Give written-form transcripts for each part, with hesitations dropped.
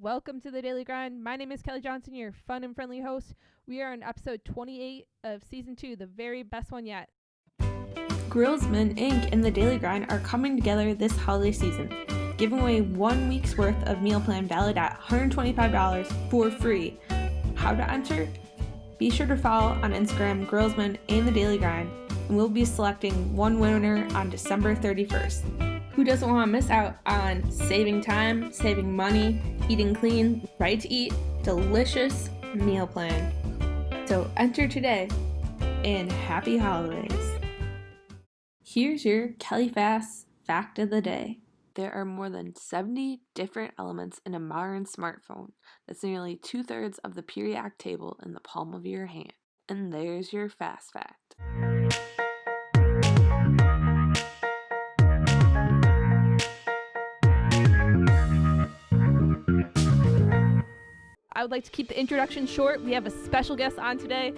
welcome to the Daily Grind. My name is Kelly Johnson, your fun and friendly host. We are on episode 28 of season 2, the very best one yet. Grillsman Inc. and the Daily Grind are coming together this holiday season, giving away 1 week's worth of meal plan valid at $125 for free. How to enter? Be sure to follow on Instagram Grillsman and the Daily Grind, and we'll be selecting one winner on December 31st. Who doesn't want to miss out on saving time, saving money, eating clean, right to eat, delicious meal plan? So enter today, and happy holidays. Here's your Kelly Fast fact of the day. There are more than 70 different elements in a modern smartphone. That's nearly 2/3 of the periodic table in the palm of your hand. And there's your fast fact. I would like to keep the introduction short. We have a special guest on today.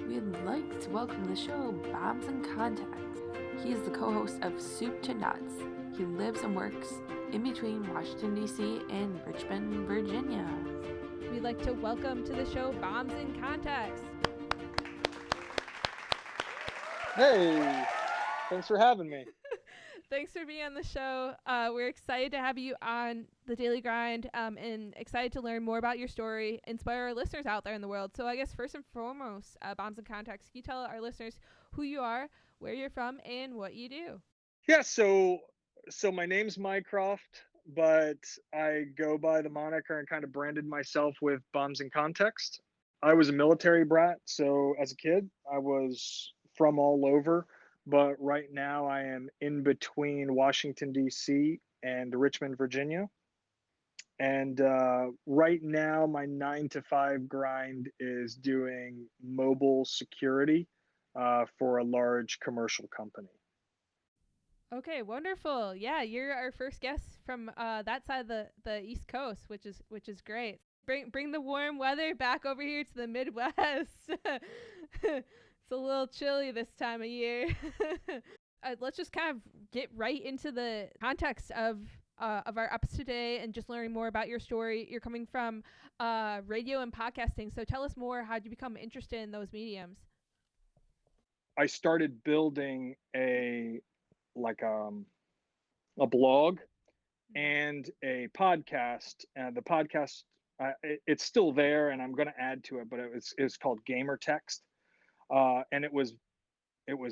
We'd like to welcome to the show BombsInContext. He is the co-host of Soup to Nuts. He lives and works in between Washington, D.C. and Richmond, Virginia. We'd like to welcome to the show BombsInContext. Hey, thanks for having me. Thanks for being on the show. We're excited to have you on the Daily Grind and excited to learn more about your story, inspire our listeners out there in the world. So I guess first and foremost, BombsInContext, can you tell our listeners who you are, where you're from, and what you do? Yeah, so my name's Mycroft, but I go by the moniker and kind of branded myself with BombsInContext. I was a military brat, so as a kid, I was from all over. But right now I am in between Washington, D.C. and Richmond, Virginia. And right now my 9 to 5 grind is doing mobile security for a large commercial company. Okay, wonderful. Yeah, you're our first guest from that side of the East Coast, which is great. Bring the warm weather back over here to the Midwest. It's a little chilly this time of year. Let's just kind of get right into the context of our episode today and just learning more about your story. You're coming from radio and podcasting, so tell us more. How did you become interested in those mediums? I started building a blog and a podcast. The podcast, it's still there, and I'm going to add to it, but it's called GamerText. And it was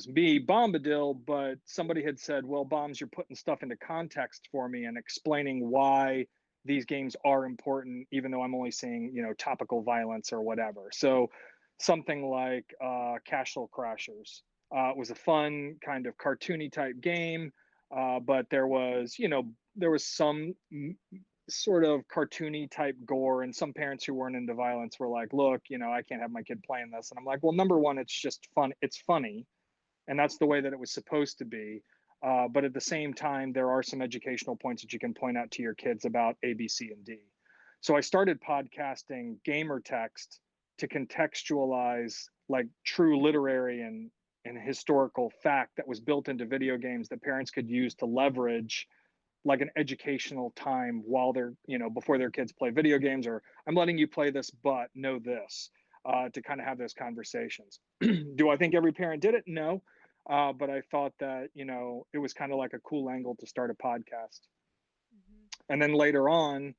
me, Bombadil, but somebody had said, well, Bombs, you're putting stuff into context for me and explaining why these games are important, even though I'm only saying, topical violence or whatever. So something like Castle Crashers was a fun kind of cartoony type game, but there was some sort of cartoony type gore, and some parents who weren't into violence were like, look, I can't have my kid playing this. And I'm like, well, number one, it's just fun. It's funny. And that's the way that it was supposed to be. But at the same time, there are some educational points that you can point out to your kids about A, B, C, and D. So I started podcasting GamerText to contextualize like true literary and historical fact that was built into video games that parents could use to leverage like an educational time while they're, before their kids play video games, or I'm letting you play this, but know this, to kind of have those conversations. Do I think every parent did it? No. But I thought that, it was kind of like a cool angle to start a podcast. Mm-hmm. And then later on,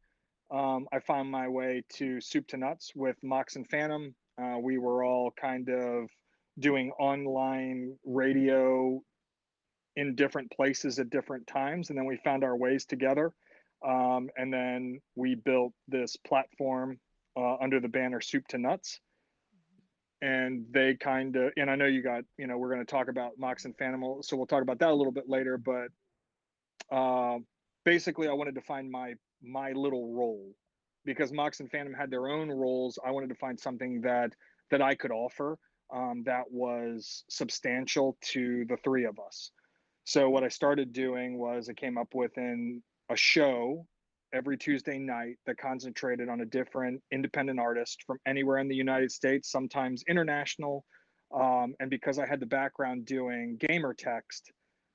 I found my way to Soup to Nuts with Mox and Phantom. We were all kind of doing online radio in different places at different times. And then we found our ways together. And then we built this platform under the banner Soup to Nuts. And they kind of, and I know you got, we're going to talk about Mox and Phantom, so we'll talk about that a little bit later. But basically, I wanted to find my little role, because Mox and Phantom had their own roles. I wanted to find something that I could offer that was substantial to the three of us. So what I started doing was I came up with a show every Tuesday night that concentrated on a different independent artist from anywhere in the United States, sometimes international. And because I had the background doing GamerText,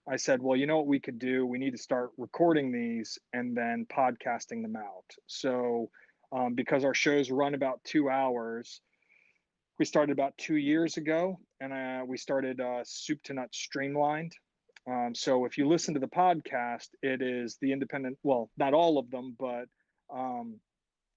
I said, well, you know what we could do? We need to start recording these and then podcasting them out. So because our shows run about 2 hours. We started about 2 years ago, and we started Soup to Nuts Streamlined. So if you listen to the podcast, it is the independent, well, not all of them, but um,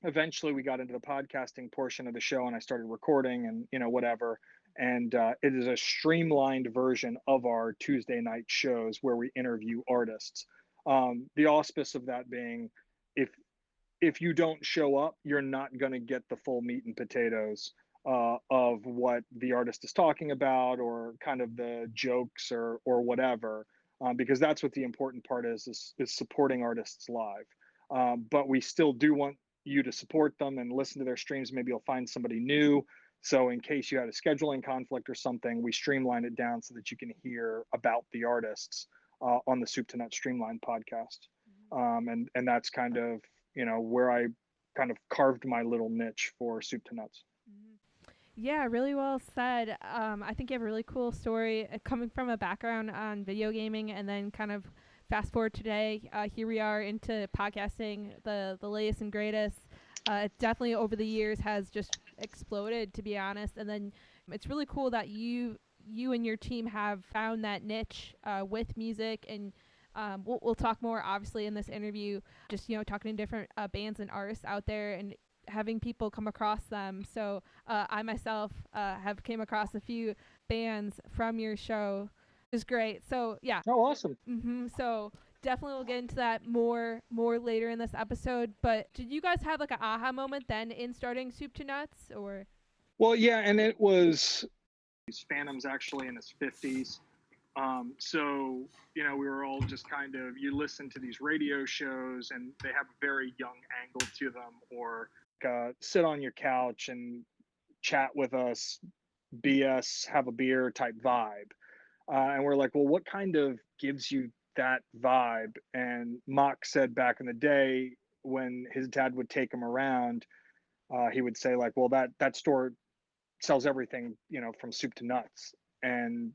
eventually we got into the podcasting portion of the show and I started recording and, whatever. And it is a streamlined version of our Tuesday night shows where we interview artists. The auspice of that being, if if you don't show up, you're not going to get the full meat and potatoes of what the artist is talking about, or kind of the jokes or whatever, because that's what the important part is supporting artists live. But we still do want you to support them and listen to their streams. Maybe you'll find somebody new. So in case you had a scheduling conflict or something, we streamline it down so that you can hear about the artists on the Soup to Nut Streamlined podcast. And that's kind of where I kind of carved my little niche for Soup to Nuts. Mhm. Yeah, really well said. I think you have a really cool story coming from a background on video gaming, and then kind of fast forward today. Here we are into podcasting, the latest and greatest. It definitely over the years has just exploded, to be honest. And then it's really cool that you and your team have found that niche with music, and we'll talk more obviously in this interview. Just talking to different bands and artists out there, and having people come across them. So I myself have came across a few bands from your show. It was great. So yeah. Oh, awesome. So definitely we'll get into that more later in this episode. But did you guys have like an aha moment then in starting Soup to Nuts, or? Well, yeah, and it was Phantom's actually in his 50s. So, we were all just kind of, you listen to these radio shows and they have a very young angle to them, or sit on your couch and chat with us, BS, have a beer type vibe. And we're like, well, what kind of gives you that vibe? And Mock said back in the day when his dad would take him around, he would say like, well, that store sells everything, from soup to nuts. And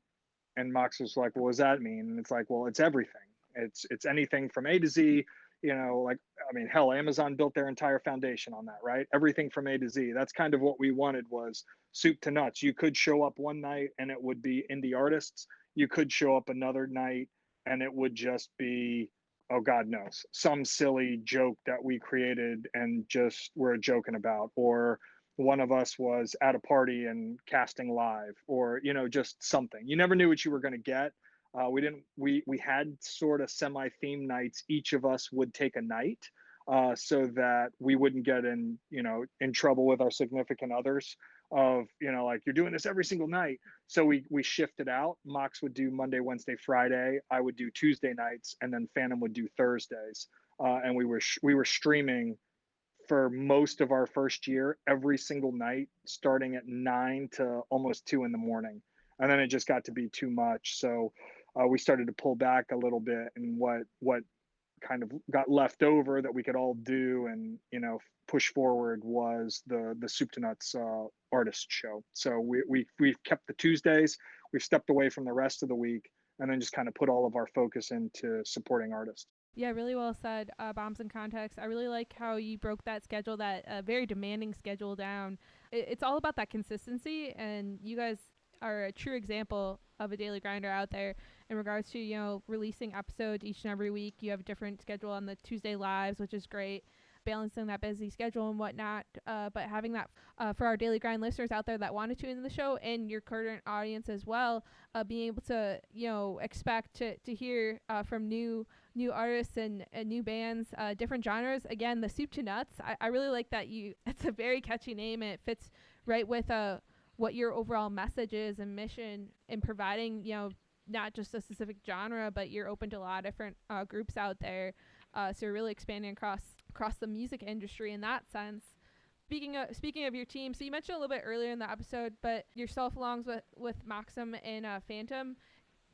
Mox was like, well, what does that mean? And it's like, well, it's everything. It's anything from A to Z, like, I mean, hell, Amazon built their entire foundation on that, right? Everything from A to Z. That's kind of what we wanted, was soup to nuts. You could show up one night and it would be indie artists. You could show up another night and it would just be, oh God knows, some silly joke that we created and just we're joking about, or one of us was at a party and casting live, or just something. You never knew what you were going to get. We didn't we had sort of semi theme nights. Each of us would take a night, so that we wouldn't get in trouble with our significant others of like, you're doing this every single night. So we shifted out. Mox would do Monday, Wednesday, Friday. I would do Tuesday nights, and then Phantom would do Thursdays. And we were streaming for most of our first year every single night, starting at 9 to almost 2 in the morning. And then it just got to be too much. So we started to pull back a little bit, and what kind of got left over that we could all do and push forward was the Soup to Nuts artist show. So we've kept the Tuesdays. We've stepped away from the rest of the week, and then just kind of put all of our focus into supporting artists. Yeah, really well said, Bombs in Context. I really like how you broke that schedule, that very demanding schedule down. It's all about that consistency, and you guys are a true example of a daily grinder out there in regards to, releasing episodes each and every week. You have a different schedule on the Tuesday lives, which is great, balancing that busy schedule and whatnot. But having that for our daily grind listeners out there that want to tune in the show, and your current audience as well, being able to, expect to hear from new artists and new bands, different genres. Again, the Soup to Nuts, I really like that it's a very catchy name, and it fits right with what your overall message is and mission in providing, not just a specific genre, but you're open to a lot of different groups out there. So you're really expanding across the music industry in that sense. Speaking of your team, so you mentioned a little bit earlier in the episode, but yourself along with Maxim and Phantom,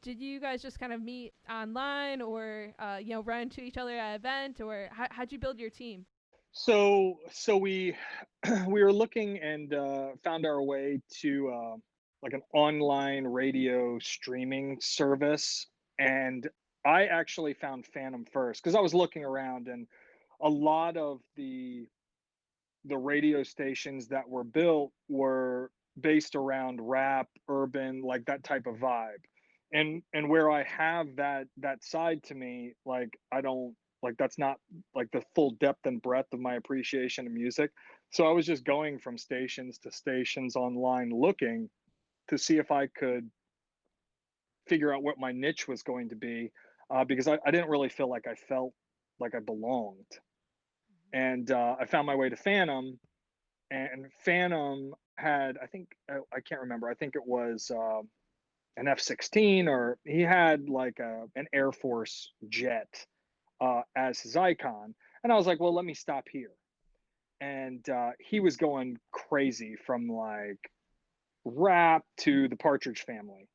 did you guys just kind of meet online, or run into each other at an event, or how'd you build your team? So we we were looking and found our way to like an online radio streaming service, and I actually found Phantom first because I was looking around, and a lot of the the radio stations that were built were based around rap, urban, like that type of vibe. And where I have that side to me, like I don't like that's not like the full depth and breadth of my appreciation of music. So I was just going from stations to stations online looking to see if I could figure out what my niche was going to be, because I didn't really feel like I felt like I belonged. And I found my way to Phantom, and Phantom had, I think, I can't remember. I think it was an F-16, or he had like an Air Force jet as his icon. And I was like, well, let me stop here. And he was going crazy from like rap to the Partridge Family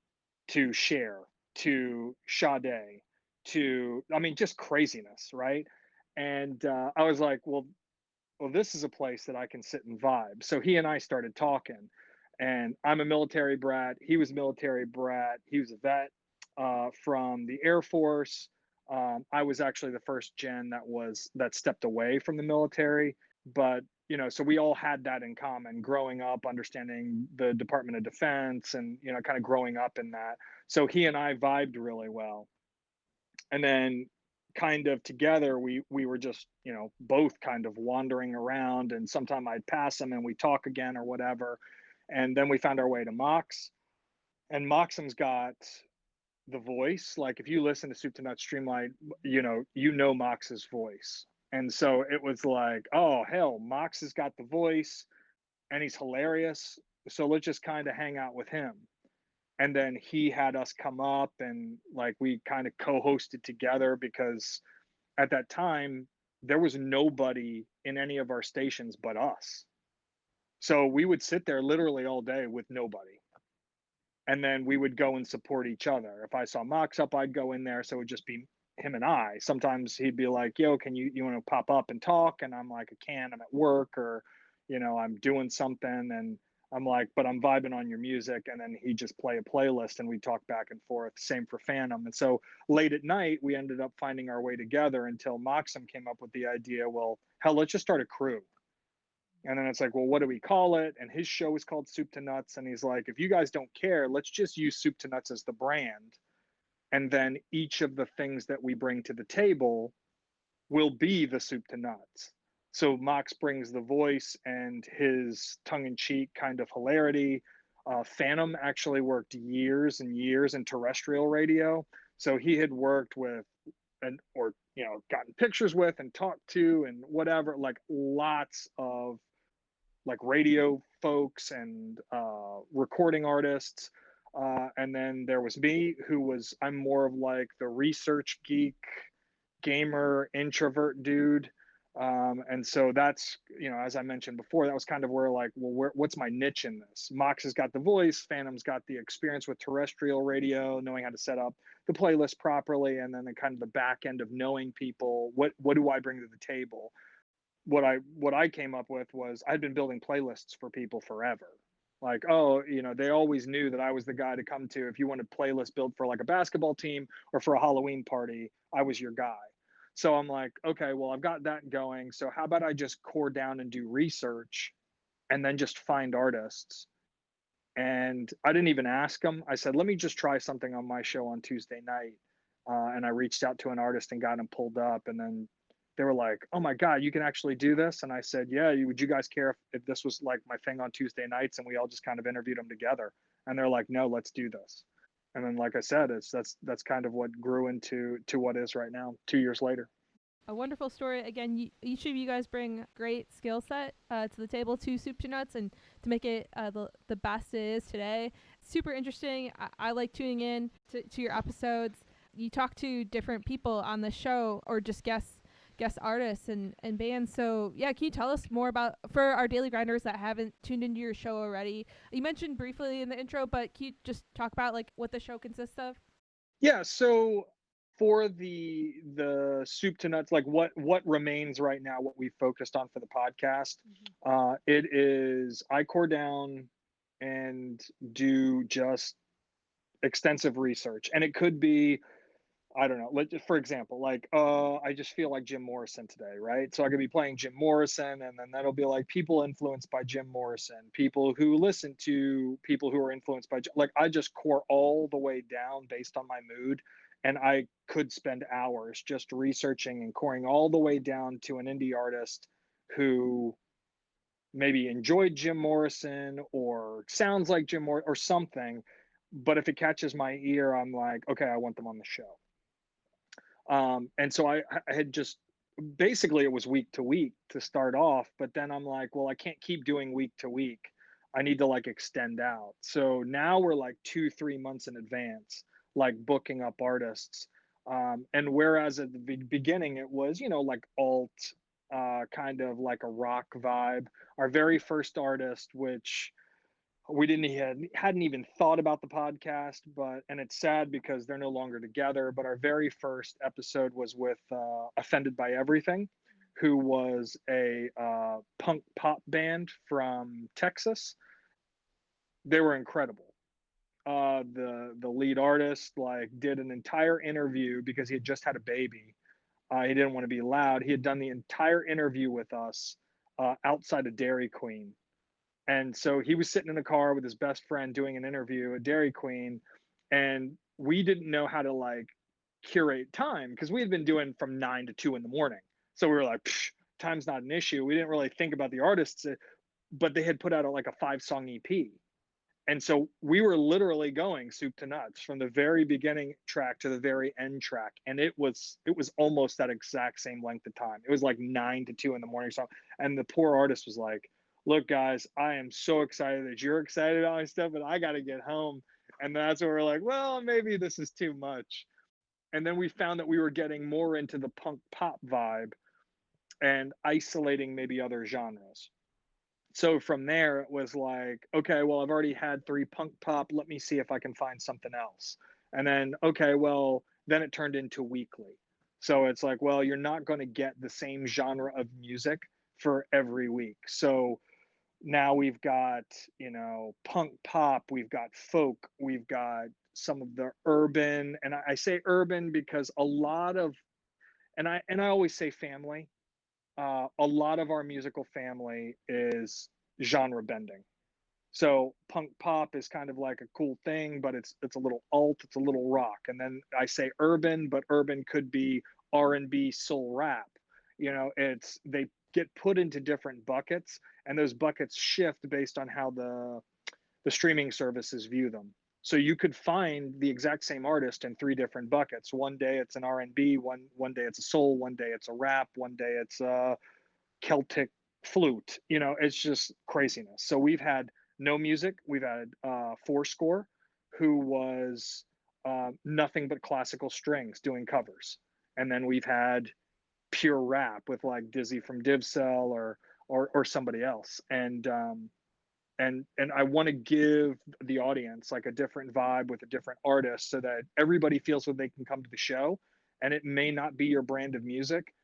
to Cher to Sade to, I mean, just craziness, right? And I was like, well, this is a place that I can sit and vibe. So he and I started talking, and I'm a military brat. He was a military brat. He was a vet from the Air Force. I was actually the first gen that stepped away from the military, but so we all had that in common, growing up, understanding the Department of Defense, and kind of growing up in that. So he and I vibed really well. And then kind of together we were just both kind of wandering around, and sometime I'd pass him and we talk again or whatever. And then we found our way to Mox, and Moxham's got the voice. Like if you listen to Soup to Nuts Streamlight, Mox's voice. And so it was like, oh hell, Mox has got the voice and he's hilarious, so let's just kind of hang out with him. And then he had us come up, and like we kind of co-hosted together, because at that time there was nobody in any of our stations but us. So we would sit there literally all day with nobody, and then we would go and support each other. If I saw Mox up, I'd go in there, so it would just be him and I. Sometimes he'd be like, yo, can you want to pop up and talk? And I'm like, I can't, I'm at work, or I'm doing something. And I'm like, but I'm vibing on your music. And then he'd just play a playlist and we talk back and forth. Same for Phantom. And so late at night we ended up finding our way together, until Moxham came up with the idea, well, hell, let's just start a crew. And then it's like, well, what do we call it? And his show is called Soup to Nuts. And he's like, if you guys don't care, let's just use Soup to Nuts as the brand. And then each of the things that we bring to the table will be the Soup to Nuts. So Mox brings the voice and his tongue-in-cheek kind of hilarity. Phantom actually worked years and years in terrestrial radio. So he had worked with or gotten pictures with and talked to and whatever, like lots of like radio folks and recording artists. And then there was me, I'm more of like the research geek, gamer, introvert dude. And so that's, as I mentioned before, that was kind of where like, well, what's my niche in this? Mox has got the voice, Phantom's got the experience with terrestrial radio, knowing how to set up the playlist properly, and then the kind of the back end of knowing people. What do I bring to the table? What I came up with was, I'd been building playlists for people forever. Like, oh, they always knew that I was the guy to come to if you wanted playlist built for like a basketball team or for a Halloween party. I was your guy. So I'm like, okay, well, I've got that going. So how about I just core down and do research, and then just find artists? And I didn't even ask them. I said, let me just try something on my show on Tuesday night. And I reached out to an artist and got him pulled up. And then they were like, oh my God, you can actually do this? And I said, yeah, would you guys care if this was like my thing on Tuesday nights? And we all just kind of interviewed them together. And they're like, no, let's do this. And then, like I said, that's kind of what grew into what is right now, 2 years later. A wonderful story. Again, each of you guys bring great skill set to the table, to Soup to Nuts, and to make it the best it is today. Super interesting. I like tuning in to your episodes. You talk to different people on the show, or just guest artists and bands. So yeah, can you tell us more about, for our daily grinders that haven't tuned into your show already? You mentioned briefly in the intro, but can you just talk about like what the show consists of? Yeah, so for the Soup to Nuts, like what remains right now, what we focused on for the podcast, it is I core down and do just extensive research. And it could be I don't know. For example, like, I just feel like Jim Morrison today, right? So I could be playing Jim Morrison, and then that'll be like people influenced by Jim Morrison, people who listen to people who are influenced by, like, I just core all the way down based on my mood. And I could spend hours just researching and coring all the way down to an indie artist who maybe enjoyed Jim Morrison or sounds like Jim Morrison or something. But if it catches my ear, I'm like, okay, I want them on the show. And so I had just basically it was week to week to start off, but then I'm like, well, I can't keep doing week to week. I need to like extend out. So now we're like 2, 3 months in advance, like booking up artists. And whereas at the beginning it was, like alt, kind of like a rock vibe. Our very first artist, which we hadn't even thought about the podcast, but and it's sad because they're no longer together, but our very first episode was with Offended by Everything, who was a punk pop band from Texas. They were incredible. The lead artist like did an entire interview because he had just had a baby. He didn't want to be loud. He had done the entire interview with us outside of Dairy Queen. And so he was sitting in a car with his best friend doing an interview at Dairy Queen, and we didn't know how to like curate time because we had been doing from 9 to 2 in the morning. So we were like, time's not an issue. We didn't really think about the artists, but they had put out like a 5 song EP. And so we were literally going soup to nuts from the very beginning track to the very end track, and it was almost that exact same length of time. It was like 9 to 2 in the morning. So, and the poor artist was like, look guys, I am so excited that you're excited about my stuff, but I got to get home. And that's where we're like, well, maybe this is too much. And then we found that we were getting more into the punk pop vibe and isolating maybe other genres. So from there it was like, okay, well, I've already had 3 punk pop, let me see if I can find something else. And then, okay, well, then it turned into weekly. So it's like, well, you're not going to get the same genre of music for every week. So now we've got, punk pop, we've got folk, we've got some of the urban. And I say urban because a lot of, and I always say family, a lot of our musical family is genre bending. So punk pop is kind of like a cool thing, but it's a little alt, it's a little rock. And then I say urban, but urban could be R&B, soul rap. It's they get put into different buckets, and those buckets shift based on how the streaming services view them. So you could find the exact same artist in 3 different buckets. One day it's an R&B, one day it's a soul, one day it's a rap, one day it's a Celtic flute. It's just craziness. So we've had no music. We've had Fourscore, who was nothing but classical strings doing covers, and then we've had pure rap with like Dizzy from Divcell or somebody else. And I want to give the audience like a different vibe with a different artist so that everybody feels that they can come to the show. And it may not be your brand of music,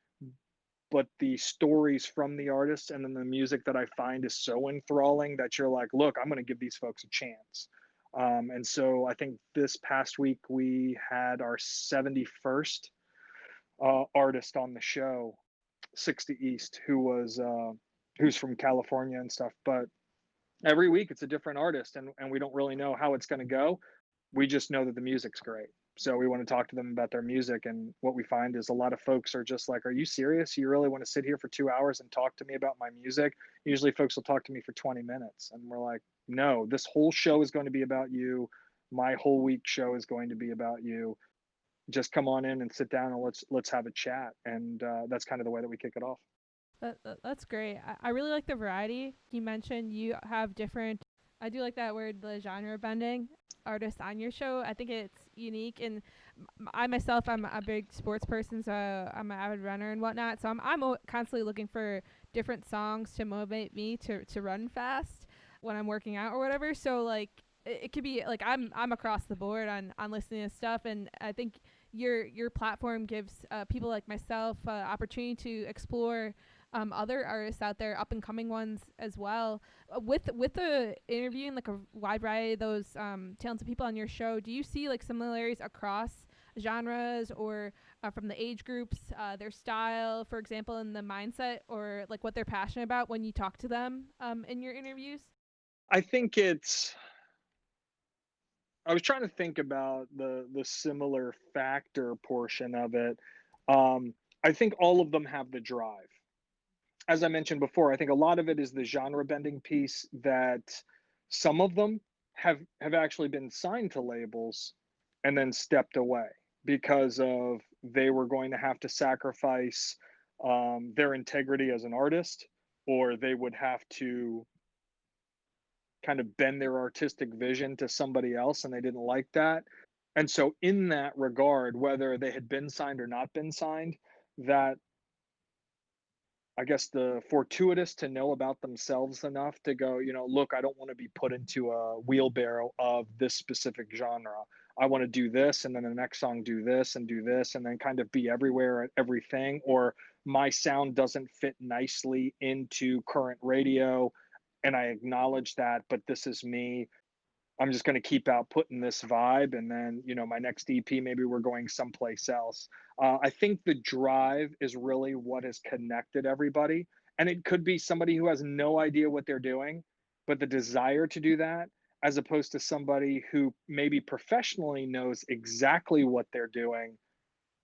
but the stories from the artists and then the music that I find is so enthralling that you're like, look, I'm going to give these folks a chance. And so I think this past week we had our 71st artist on the show, 60 East, who's from California and stuff. But every week it's a different artist, and we don't really know how it's going to go. We just know that the music's great. So we want to talk to them about their music. And what we find is a lot of folks are just like, are you serious? You really want to sit here for 2 hours and talk to me about my music? Usually folks will talk to me for 20 minutes. And we're like, no, this whole show is going to be about you. My whole week show is going to be about you. Just come on in and sit down and let's have a chat. And that's kind of the way that we kick it off. That's great. I really like the variety. You mentioned you have different, I do like that word, the genre bending artists on your show. I think it's unique. And I myself, I'm a big sports person, so I'm an avid runner and whatnot. So I'm constantly looking for different songs to motivate me to run fast when I'm working out or whatever. So like it could be like I'm across the board on listening to stuff, and I think your platform gives people like myself opportunity to explore other artists out there, up and coming ones as well. With the interviewing like a wide variety of those talented people on your show, do you see like similarities across genres or from the age groups, their style, for example, and the mindset or like what they're passionate about when you talk to them in your interviews? I think I was trying to think about the similar factor portion of it. I think all of them have the drive. As I mentioned before, I think a lot of it is the genre bending piece that some of them have actually been signed to labels and then stepped away because of they were going to have to sacrifice their integrity as an artist, or they would have to kind of bend their artistic vision to somebody else and they didn't like that. And so in that regard, whether they had been signed or not been signed, that I guess the fortuitous to know about themselves enough to go, look, I don't want to be put into a wheelbarrow of this specific genre. I want to do this, and then the next song do this and do this, and then kind of be everywhere at everything. Or my sound doesn't fit nicely into current radio, and I acknowledge that, but this is me. I'm just going to keep out putting this vibe, and then my next EP, maybe we're going someplace else. I think the drive is really what has connected everybody, and it could be somebody who has no idea what they're doing, but the desire to do that, as opposed to somebody who maybe professionally knows exactly what they're doing,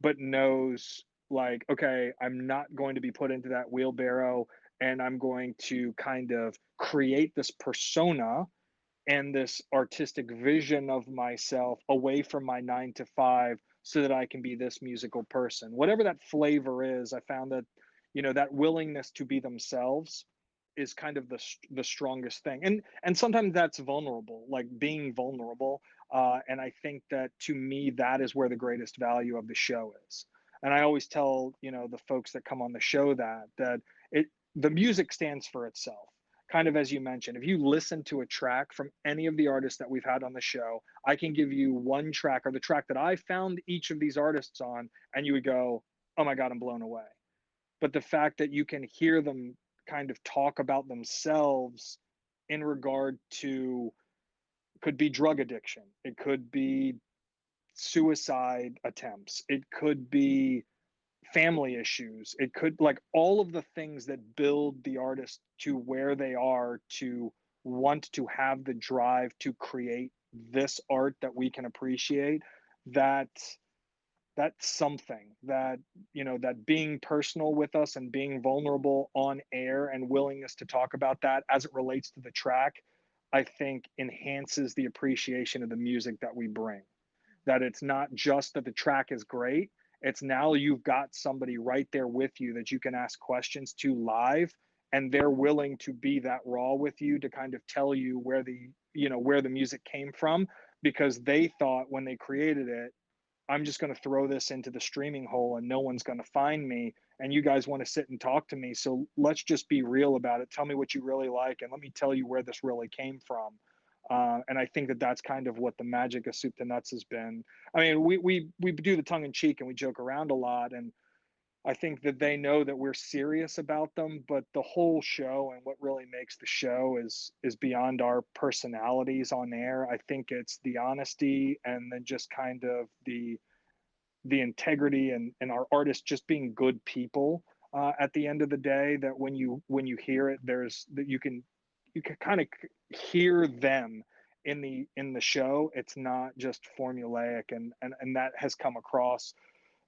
but knows like, okay, I'm not going to be put into that wheelbarrow, and I'm going to kind of create this persona and this artistic vision of myself away from my 9 to 5 so that I can be this musical person. Whatever that flavor is, I found that, that willingness to be themselves is kind of the strongest thing. And sometimes that's vulnerable, like being vulnerable. And I think that to me, that is where the greatest value of the show is. And I always tell, the folks that come on the show that it the music stands for itself, kind of as you mentioned. If you listen to a track from any of the artists that we've had on the show, I can give you one track or the track that I found each of these artists on, and you would go, oh my God, I'm blown away. But the fact that you can hear them kind of talk about themselves in regard to, could be drug addiction, it could be suicide attempts, it could be family issues, it could, like, all of the things that build the artist to where they are, to want to have the drive to create this art that we can appreciate. that that's something that, that being personal with us and being vulnerable on air and willingness to talk about that as it relates to the track, I think enhances the appreciation of the music that we bring. That it's not just that the track is great, it's now you've got somebody right there with you that you can ask questions to live, and they're willing to be that raw with you to kind of tell you where the music came from, because they thought when they created it, I'm just going to throw this into the streaming hole and no one's going to find me, and you guys want to sit and talk to me, so let's just be real about it. Tell me what you really like, and let me tell you where this really came from. And I think that that's kind of what the magic of Soup to Nuts has been. I mean, we do the tongue in cheek and we joke around a lot, and I think that they know that we're serious about them. But the whole show and what really makes the show is beyond our personalities on air. I think it's the honesty, and then just kind of the integrity, and our artists just being good people. At the end of the day, that when you hear it, there's that you can kind of hear them in the show. It's not just formulaic, and that has come across,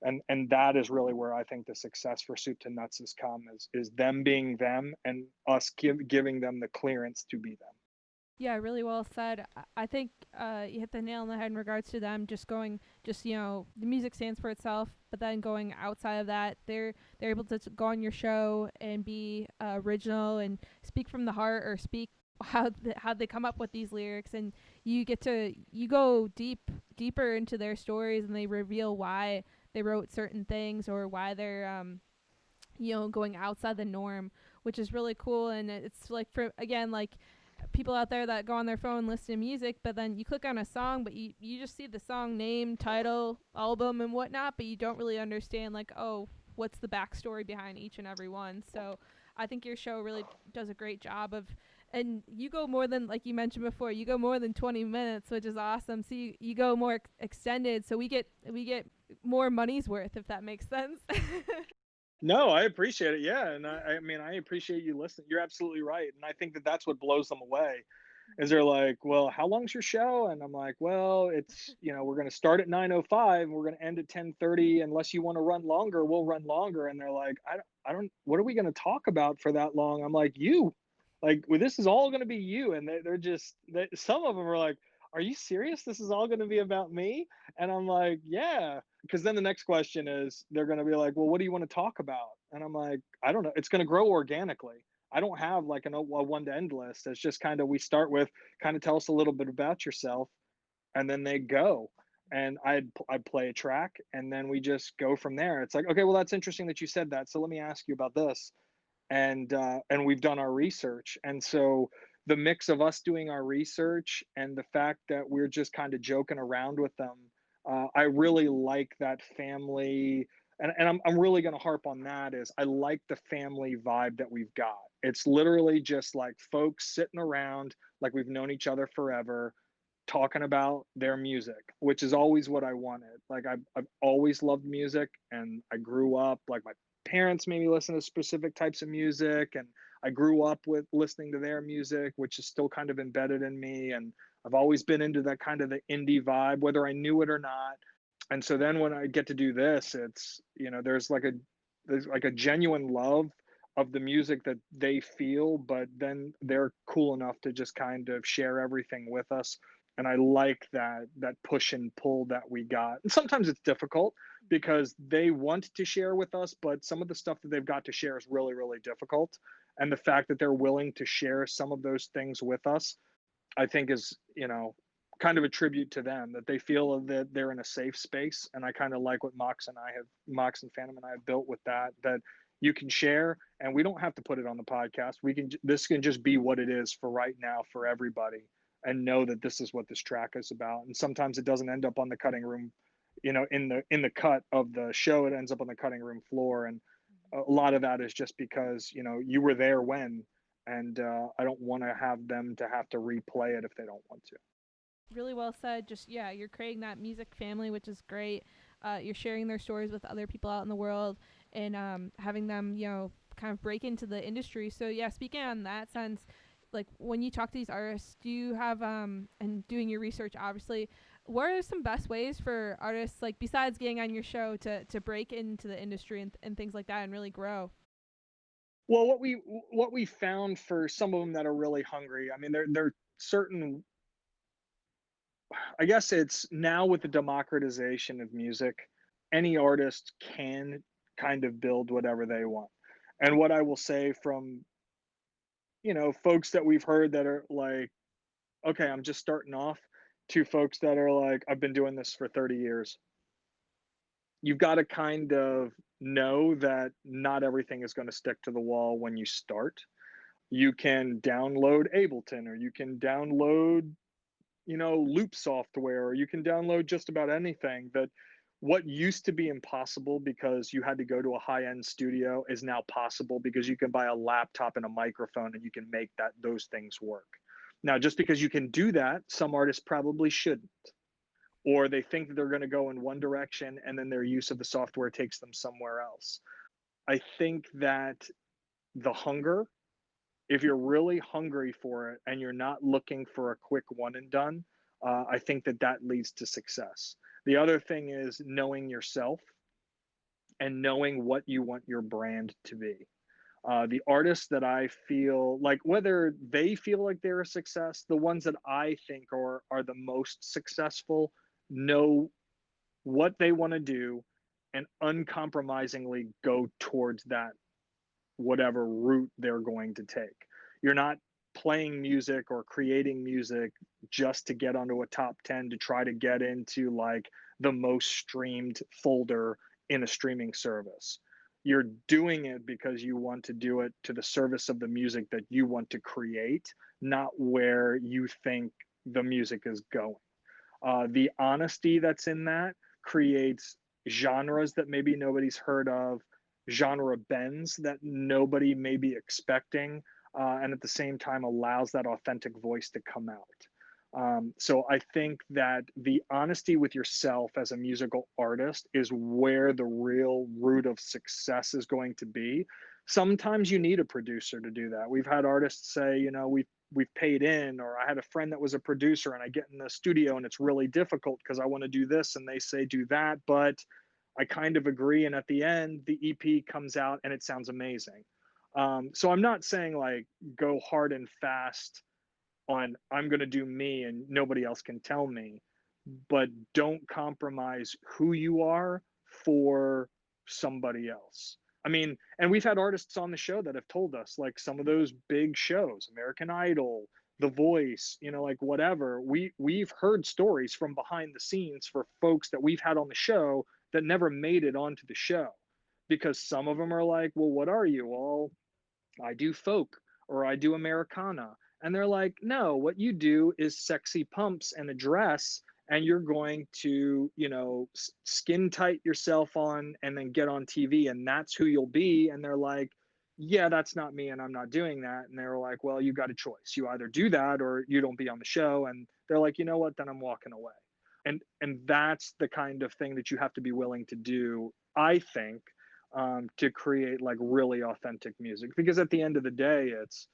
and that is really where I think the success for Soup to Nuts has come, is them being them, and us giving them the clearance to be them. Yeah, really well said. I think you hit the nail on the head in regards to them just going, the music stands for itself, but then going outside of that, they're able to go on your show and be original and speak from the heart, or speak how they come up with these lyrics, and you go deeper into their stories, and they reveal why they wrote certain things, or why they're going outside the norm, which is really cool. And it's like, for again, like people out there that go on their phone, listen to music, but then you click on a song, but you just see the song name, title, album, and whatnot, but you don't really understand, like, oh, what's the backstory behind each and every one. So I think your show really does a great job of And you go more than, like you mentioned before, you go more than 20 minutes, which is awesome. So you go more extended, so we get more money's worth, if that makes sense. No, I appreciate it. Yeah, and I mean, I appreciate you listening. You're absolutely right, and I think that that's what blows them away. Is they're like, "Well, how long's your show?" And I'm like, "Well, it's we're going to start at 9:05, and we're going to end at 10:30. Unless you want to run longer, we'll run longer." And they're like, I don't. What are we going to talk about for that long?" I'm like, "You, like, well, this is all going to be you." And they're just some of them are like, "Are you serious? This is all going to be about me?" And I'm like, "Yeah." Because then the next question is they're going to be like, "Well, what do you want to talk about?" And I'm like, "I don't know. It's going to grow organically." I don't have like a one to end list. It's just kind of we start with kind of tell us a little bit about yourself, and then they go. And I'd play a track, and then we just go from there. It's like, okay, well, that's interesting that you said that. So let me ask you about this, and we've done our research. And so the mix of us doing our research and the fact that we're just kind of joking around with them, I really like that family. And I'm really going to harp on that is I like the family vibe that we've got. It's literally just like folks sitting around like we've known each other forever, talking about their music, which is always what I wanted. Like I've always loved music, and I grew up like my parents made me listen to specific types of music, and I grew up with listening to their music, which is still kind of embedded in me. And I've always been into that kind of the indie vibe, whether I knew it or not. And so then when I get to do this, it's there's like a genuine love of the music that they feel, but then they're cool enough to just kind of share everything with us. And I like that push and pull that we got. And sometimes it's difficult because they want to share with us, but some of the stuff that they've got to share is really, really difficult. And the fact that they're willing to share some of those things with us, I think is, kind of a tribute to them that they feel that they're in a safe space. And I kind of like what Mox and Phantom and I have built with that you can share, and we don't have to put it on the podcast. This can just be what it is for right now for everybody, and know that this is what this track is about. And sometimes it doesn't end up on the cutting room, in the cut of the show, it ends up on the cutting room floor. And a lot of that is just because, you were there when, and I don't want to have them to have to replay it if they don't want to. Really well said. Just, yeah, you're creating that music family, which is great. You're sharing their stories with other people out in the world, and having them, kind of break into the industry. So yeah, speaking on that sense, like when you talk to these artists, do you have and doing your research, obviously, what are some best ways for artists, like besides getting on your show, to break into the industry and things like that and really grow? Well, what we found for some of them that are really hungry, I mean, they're certain. I guess it's now with the democratization of music, any artist can kind of build whatever they want. And what I will say from, folks that we've heard that are like, okay, I'm just starting off, to folks that are like, I've been doing this for 30 years. You've got to kind of know that not everything is going to stick to the wall when you start. You can download Ableton, or you can download loop software, or you can download just about anything. That what used to be impossible because you had to go to a high-end studio is now possible because you can buy a laptop and a microphone, and you can make those things work. Now, just because you can do that, some artists probably shouldn't, or they think that they're going to go in one direction and then their use of the software takes them somewhere else. I think that the hunger, if you're really hungry for it and you're not looking for a quick one and done, I think that leads to success. The other thing is knowing yourself and knowing what you want your brand to be. The artists that I feel like, whether they feel like they're a success, the ones that I think are the most successful, know what they want to do and uncompromisingly go towards that, whatever route they're going to take. You're not playing music or creating music just to get onto a top 10 to try to get into like the most streamed folder in a streaming service. You're doing it because you want to do it to the service of the music that you want to create, not where you think the music is going. The honesty that's in that creates genres that maybe nobody's heard of, genre bends that nobody may be expecting. and at the same time allows that authentic voice to come out. So I think that the honesty with yourself as a musical artist is where the real root of success is going to be. Sometimes you need a producer to do that. We've had artists say, we've paid in, or I had a friend that was a producer and I get in the studio and it's really difficult because I want to do this and they say do that, but I kind of agree. And at the end, the EP comes out and it sounds amazing. So I'm not saying like go hard and fast on I'm going to do me and nobody else can tell me, but don't compromise who you are for somebody else. I mean, and we've had artists on the show that have told us like some of those big shows, American Idol, The Voice, like whatever, we've heard stories from behind the scenes for folks that we've had on the show that never made it onto the show, because some of them are like, well, what are you? Well, I do folk or I do Americana. And they're like, no, what you do is sexy pumps and a dress, and you're going to, skin tight yourself on and then get on TV, and that's who you'll be. And they're like, yeah, that's not me, and I'm not doing that. And they're like, well, you got a choice. You either do that or you don't be on the show. And they're like, you know what? Then I'm walking away. And that's the kind of thing that you have to be willing to do, I think, to create like really authentic music, because at the end of the day it's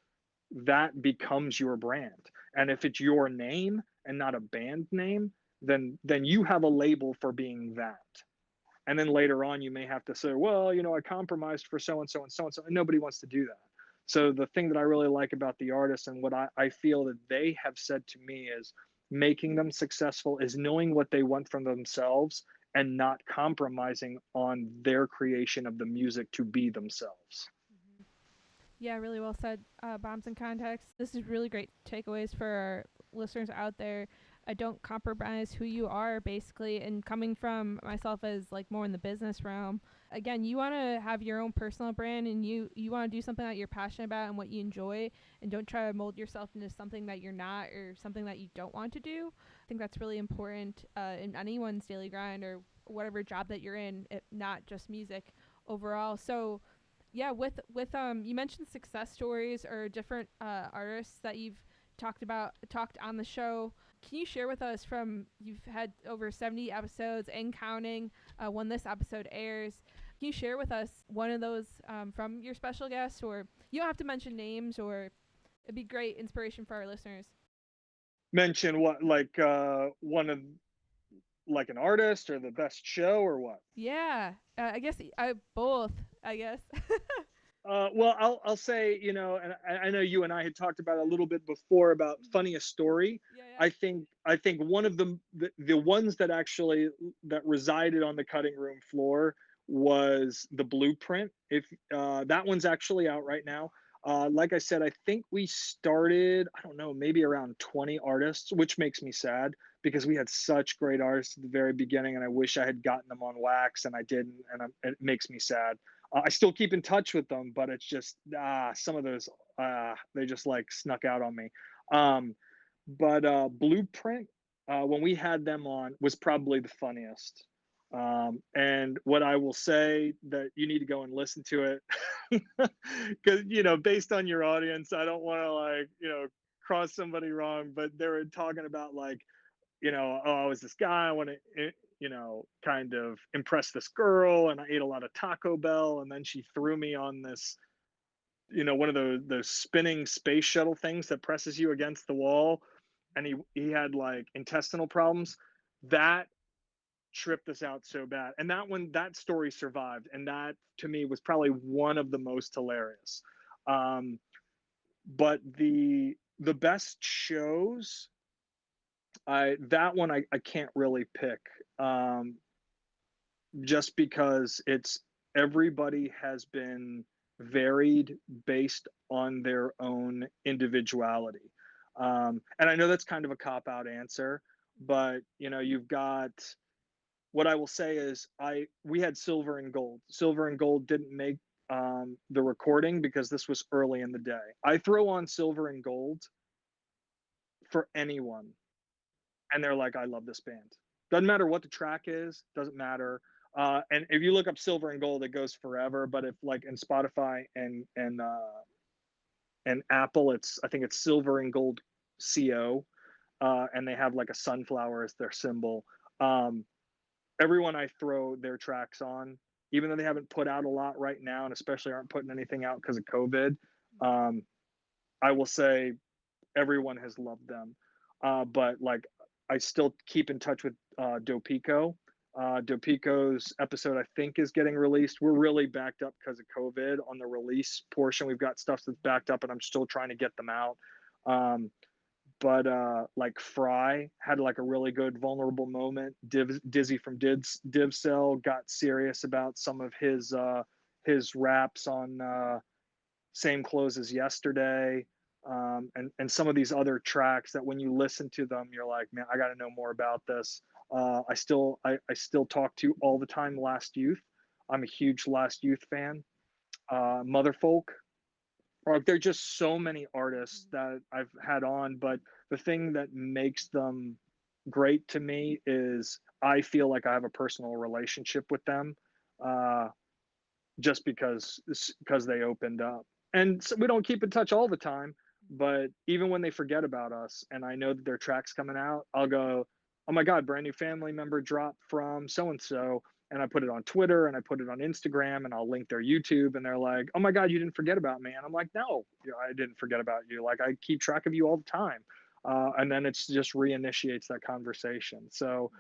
that becomes your brand. And if it's your name and not a band name, then you have a label for being that. And then later on you may have to say, well, I compromised for so and so and so and so, and nobody wants to do that. So the thing that I really like about the artists and what I feel that they have said to me is making them successful is knowing what they want from themselves and not compromising on their creation of the music to be themselves. Mm-hmm. Yeah, really well said, Bombs in Context. This is really great takeaways for our listeners out there. Don't compromise who you are, basically. And coming from myself as like more in the business realm, again, you want to have your own personal brand, and you want to do something that you're passionate about and what you enjoy, and don't try to mold yourself into something that you're not or something that you don't want to do. I think that's really important in anyone's daily grind or whatever job that you're in, not just music overall. So yeah, with you mentioned success stories or different artists that you've talked on the show. Can you share with us, from you've had over 70 episodes and counting when this episode airs, can you share with us one of those from your special guests? Or you don't have to mention names, or it'd be great inspiration for our listeners. Mention what, like one of like an artist or the best show or what? Yeah, I guess both, I guess. Well, I'll say, and I know you and I had talked about it a little bit before about funniest story. Yeah, yeah. I think one of the ones that actually that resided on the cutting room floor was the Blueprint. If that one's actually out right now. Like I said, I think we started, I don't know, maybe around 20 artists, which makes me sad because we had such great artists at the very beginning, and I wish I had gotten them on wax, and I didn't, and it makes me sad. I still keep in touch with them, but it's just some of those they just like snuck out on me. But Blueprint, when we had them on, was probably the funniest. And what I will say that you need to go and listen to it, because based on your audience, I don't want to like cross somebody wrong, but they were talking about like oh, I was this guy, I want to kind of impress this girl, and I ate a lot of Taco Bell, and then she threw me on this one of those spinning space shuttle things that presses you against the wall, and he had like intestinal problems. That tripped us out so bad, and that story survived, and that to me was probably one of the most hilarious. But the best shows, I can't really pick, just because it's everybody has been varied based on their own individuality. And I know that's kind of a cop out answer, but you've got, what I will say is we had Silver and Gold. Silver and Gold didn't make the recording because this was early in the day. I throw on Silver and Gold for anyone, and they're like, I love this band. Doesn't matter what the track is, doesn't matter. And if you look up Silver and Gold, it goes forever. But if like in Spotify and and Apple, I think it's silver and gold CO, and they have like a sunflower as their symbol. Um, Everyone I throw their tracks on, even though they haven't put out a lot right now, and especially aren't putting anything out because of COVID. Um, I will say everyone has loved them. But like, I still keep in touch with Dopico. Dopico's episode, I think, is getting released. We're really backed up because of COVID on the release portion. We've got stuff that's backed up, and I'm still trying to get them out. Um, but like Fry had like a really good vulnerable moment. Dizzy from Div Cell got serious about some of his raps on Same Clothes as Yesterday, and some of these other tracks that when you listen to them, you're like, man, I got to know more about this. I still talk to all the time Last Youth. I'm a huge Last Youth fan. Motherfolk. Like, there are just so many artists that I've had on, but the thing that makes them great to me is I feel like I have a personal relationship with them. Uh, just because they opened up. And so we don't keep in touch all the time, but even when they forget about us and I know that their track's coming out, I'll go, "Oh my god, brand new family member dropped from so and so." And I put it on Twitter and I put it on Instagram and I'll link their YouTube and they're like, "Oh my god, you didn't forget about me." And I'm like, "No, I didn't forget about you. Like, I keep track of you all the time." And then it's just reinitiates that conversation. So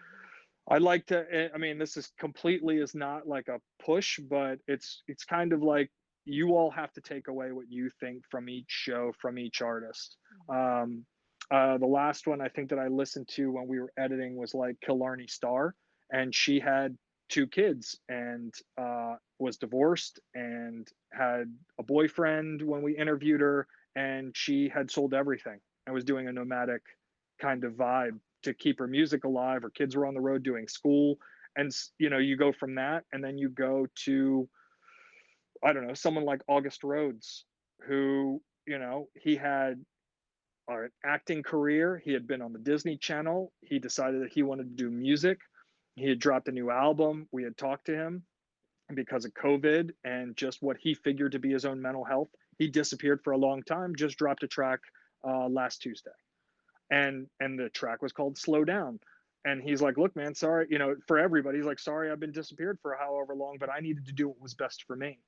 I like to. I mean, this is completely is not like a push, but it's kind of like you all have to take away what you think from each show, from each artist. Um, the last one I think that I listened to when we were editing was like Killarney Star, and she had two kids and was divorced and had a boyfriend when we interviewed her, and she had sold everything and was doing a nomadic kind of vibe to keep her music alive. Her kids were on the road doing school, and you go from that, and then you go to, I don't know, someone like August Rhodes, who, he had an acting career. He had been on the Disney Channel. He decided that he wanted to do music. He had dropped a new album. We had talked to him because of COVID and just what he figured to be his own mental health. He disappeared for a long time. Just dropped a track last Tuesday, and the track was called Slow Down. And he's like, "Look, man, sorry, for everybody, he's like, sorry, I've been disappeared for however long, but I needed to do what was best for me."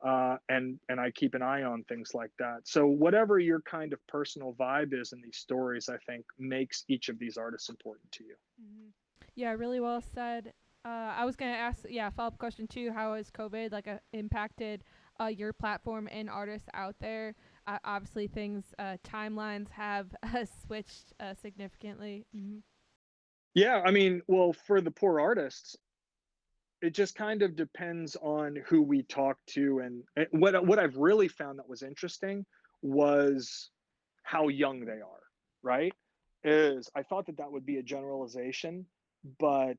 And I keep an eye on things like that. So whatever your kind of personal vibe is in these stories, I think makes each of these artists important to you. Mm-hmm. Yeah, really well said. I was gonna ask, yeah, follow up question too. How has COVID like impacted your platform and artists out there? Obviously, things timelines have switched significantly. Mm-hmm. Yeah, I mean, well, for the poor artists, it just kind of depends on who we talk to, and what I've really found that was interesting was how young they are, right? Is I thought that that would be a generalization, but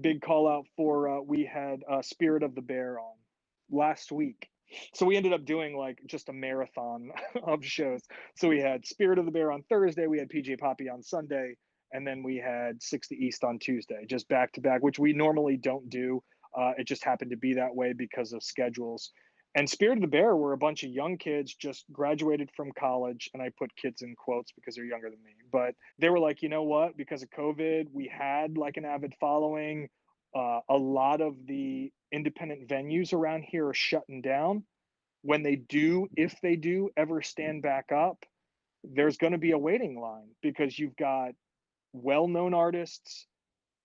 big call out for we had Spirit of the Bear on last week. So we ended up doing like just a marathon of shows. So we had Spirit of the Bear on Thursday, we had PJ Poppy on Sunday, and then we had 60 East on Tuesday, just back to back, which we normally don't do. It just happened to be that way because of schedules. And Spirit of the Bear were a bunch of young kids just graduated from college, and I put kids in quotes because they're younger than me. But they were like, you know what? Because of COVID, we had like an avid following. A lot of the independent venues around here are shutting down. When they do, if they do ever stand back up, there's going to be a waiting line because you've got well known artists,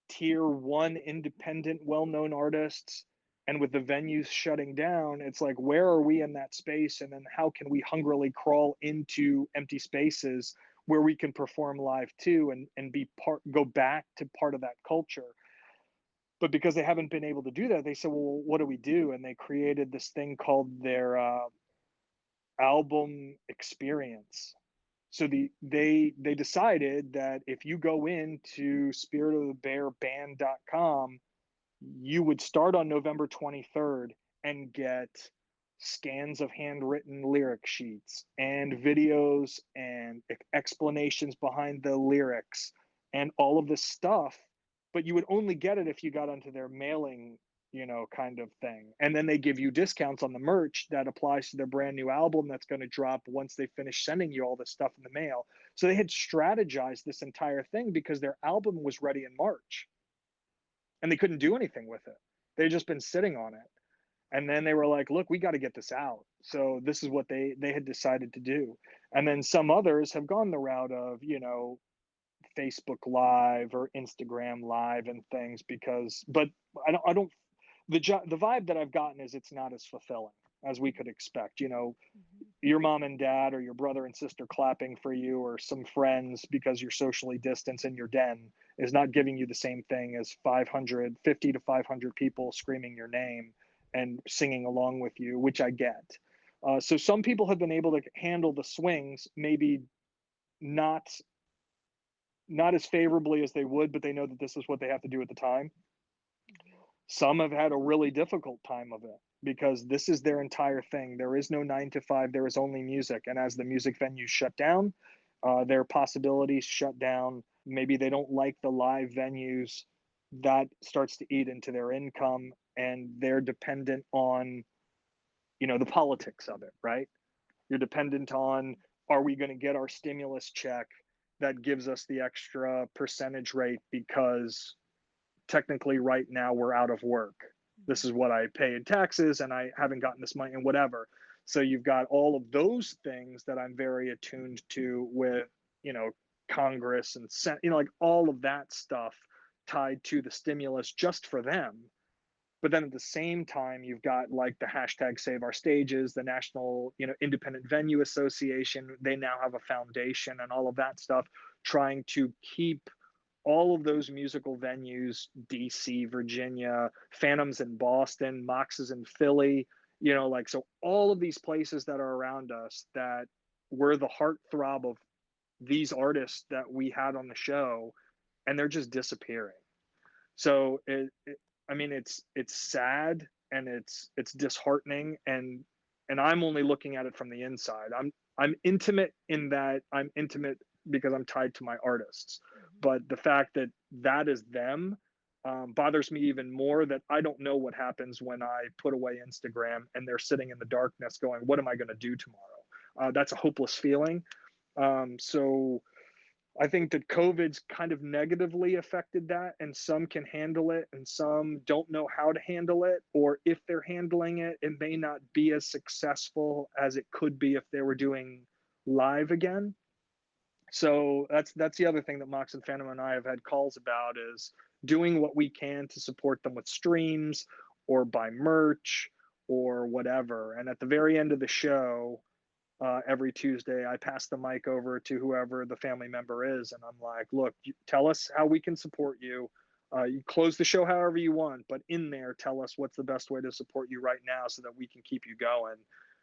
tier one independent, well known artists. And with the venues shutting down, it's like, where are we in that space? And then how can we hungrily crawl into empty spaces where we can perform live too and be go back to part of that culture? But because they haven't been able to do that, they said, well, what do we do? And they created this thing called their album experience. So they decided that if you go into spiritofthebearband.com, you would start on November 23rd and get scans of handwritten lyric sheets and videos and explanations behind the lyrics and all of this stuff, but you would only get it if you got onto their mailing kind of thing. And then they give you discounts on the merch that applies to their brand new album that's going to drop once they finish sending you all this stuff in the mail. So they had strategized this entire thing because their album was ready in March and they couldn't do anything with it. They'd just been sitting on it. And then they were like, look, we got to get this out. So this is what they had decided to do. And then some others have gone the route of, Facebook Live or Instagram Live and things because, but I don't the vibe that I've gotten is it's not as fulfilling as we could expect. Your mom and dad or your brother and sister clapping for you or some friends because you're socially distanced in your den is not giving you the same thing as 550 to 500 people screaming your name and singing along with you, which I get. So some people have been able to handle the swings, maybe not not as favorably as they would, but they know that this is what they have to do at the time. Some have had a really difficult time of it because this is their entire thing. There is no 9 to 5, there is only music. And as the music venues shut down, their possibilities shut down. Maybe they don't like the live venues. That starts to eat into their income and they're dependent on, the politics of it, right? You're dependent on, are we going to get our stimulus check that gives us the extra percentage rate because technically right now we're out of work. This is what I pay in taxes and I haven't gotten this money and whatever. So you've got all of those things that I'm very attuned to with, Congress and like all of that stuff tied to the stimulus just for them. But then at the same time, you've got like the hashtag Save Our Stages, the National, Independent Venue Association. They now have a foundation and all of that stuff, trying to keep all of those musical venues, DC, Virginia, Phantoms in Boston, Moxes in Philly, so all of these places that are around us that were the heartthrob of these artists that we had on the show, and they're just disappearing. So I mean, it's sad and it's disheartening, and I'm only looking at it from the inside. I'm intimate in that I'm intimate because I'm tied to my artists, but the fact that that is them bothers me even more. That I don't know what happens when I put away Instagram and they're sitting in the darkness going, "What am I going to do tomorrow?" That's a hopeless feeling. So I think that COVID's kind of negatively affected that, and some can handle it, and some don't know how to handle it, or if they're handling it, it may not be as successful as it could be if they were doing live again. So that's the other thing that Mox and Phantom and I have had calls about is doing what we can to support them with streams or buy merch or whatever. And at the very end of the show, every Tuesday, I pass the mic over to whoever the family member is, and I'm like, "Look, tell us how we can support you. You close the show however you want, but in there, tell us what's the best way to support you right now, so that we can keep you going."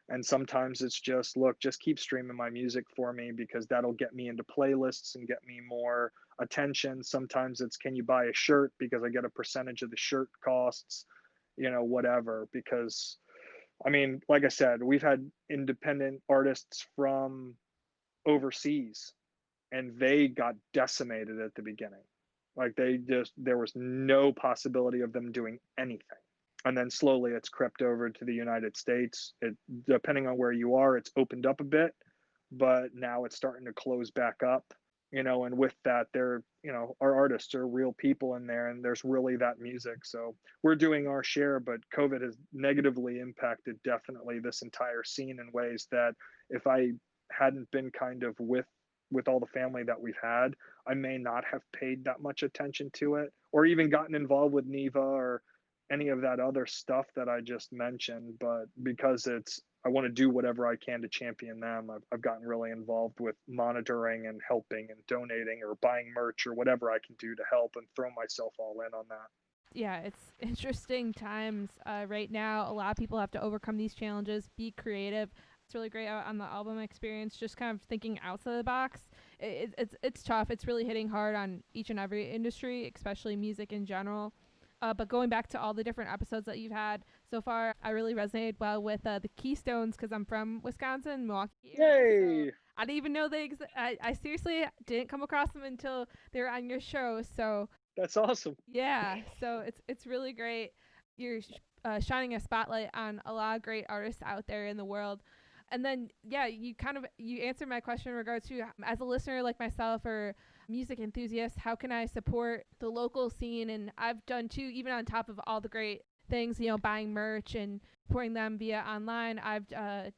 And sometimes it's just, look, just keep streaming my music for me because that'll get me into playlists and get me more attention. Sometimes it's, can you buy a shirt because I get a percentage of the shirt costs, whatever. Because I mean, like I said, we've had independent artists from overseas and they got decimated at the beginning. Like there was no possibility of them doing anything. And then slowly it's crept over to the United States. Depending on where you are, it's opened up a bit, but now it's starting to close back up. And with that, our artists are real people in there, and there's really that music. So we're doing our share, but COVID has negatively impacted definitely this entire scene in ways that if I hadn't been kind of with all the family that we've had, I may not have paid that much attention to it or even gotten involved with Neva or any of that other stuff that I just mentioned. But because I want to do whatever I can to champion them, I've gotten really involved with monitoring and helping and donating or buying merch or whatever I can do to help and throw myself all in on that. Yeah, it's interesting times right now. A lot of people have to overcome these challenges, be creative. It's really great on the album experience, just kind of thinking outside the box. It's tough. It's really hitting hard on each and every industry, especially music in general. But going back to all the different episodes that you've had so far, I really resonated well with the Keystones because I'm from Wisconsin, Milwaukee area. Yay! So I didn't even know they I seriously didn't come across them until they were on your show. So That's awesome. yeah, so it's really great. you're shining a spotlight on a lot of great artists out there in the world. And then, yeah, you answered my question in regards to, as a listener like myself or music enthusiast, how can I support the local scene? And I've done too, even on top of all the great things, buying merch and supporting them via online. I've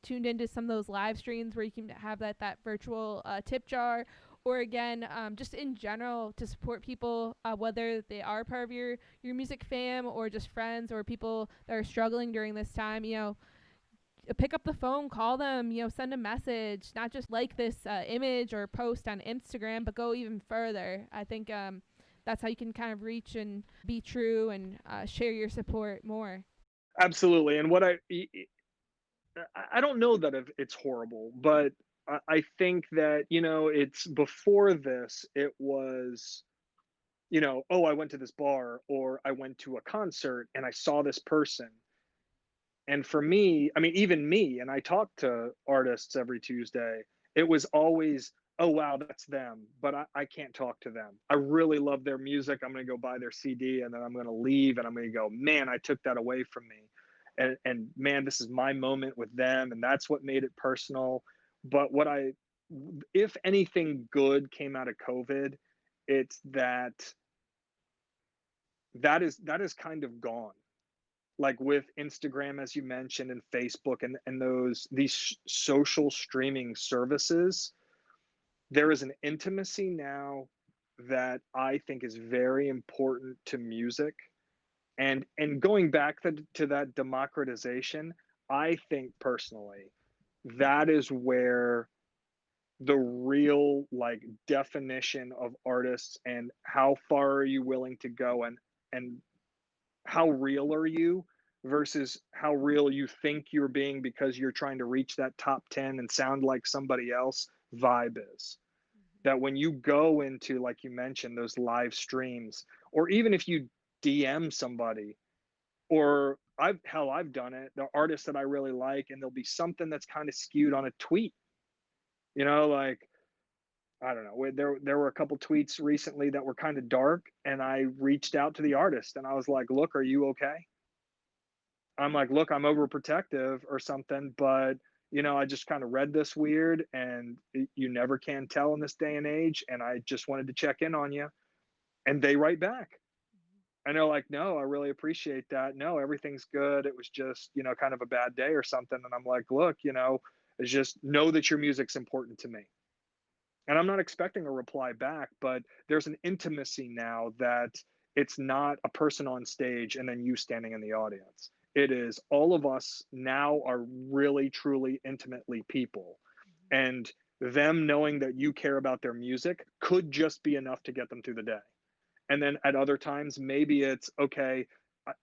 tuned into some of those live streams where you can have that virtual tip jar, or again, just in general to support people, whether they are part of your music fam or just friends or people that are struggling during this time. Pick up the phone, call them, send a message, not just like this image or post on Instagram, but go even further. I think that's how you can kind of reach and be true and share your support more. Absolutely. And I don't know that it's horrible, but I think that, it's before this, it was, oh, I went to this bar or I went to a concert and I saw this person. And for me, I mean, even me, and I talk to artists every Tuesday, it was always, oh, wow, that's them. But I can't talk to them. I really love their music. I'm going to go buy their CD and then I'm going to leave and I'm going to go, man, I took that away from me. And man, this is my moment with them. And that's what made it personal. But if anything good came out of COVID, it's that is kind of gone, like with Instagram, as you mentioned, and Facebook, and these social streaming services. There is an intimacy now that I think is very important to music. And going back to that democratization, I think personally that is where the real like definition of artists and how far are you willing to go, and how real are you versus how real you think you're being because you're trying to reach that top 10 and sound like somebody else vibe is. That when you go into, like you mentioned, those live streams, or even if you DM somebody, or I've done it, the artist that I really like, and there'll be something that's kind of skewed on a tweet, like, I don't know. There were a couple tweets recently that were kind of dark, and I reached out to the artist and I was like, "Look, are you okay?" I'm like, look, I'm overprotective or something, but I just kind of read this weird, and you never can tell in this day and age. And I just wanted to check in on you. And they write back. And they're like, no, I really appreciate that. No, everything's good. It was just, kind of a bad day or something. And I'm like, look, it's just know that your music's important to me. And I'm not expecting a reply back, but there's an intimacy now that it's not a person on stage and then you standing in the audience. It is all of us now are really, truly, intimately people. And them knowing that you care about their music could just be enough to get them through the day. And then at other times, maybe it's okay.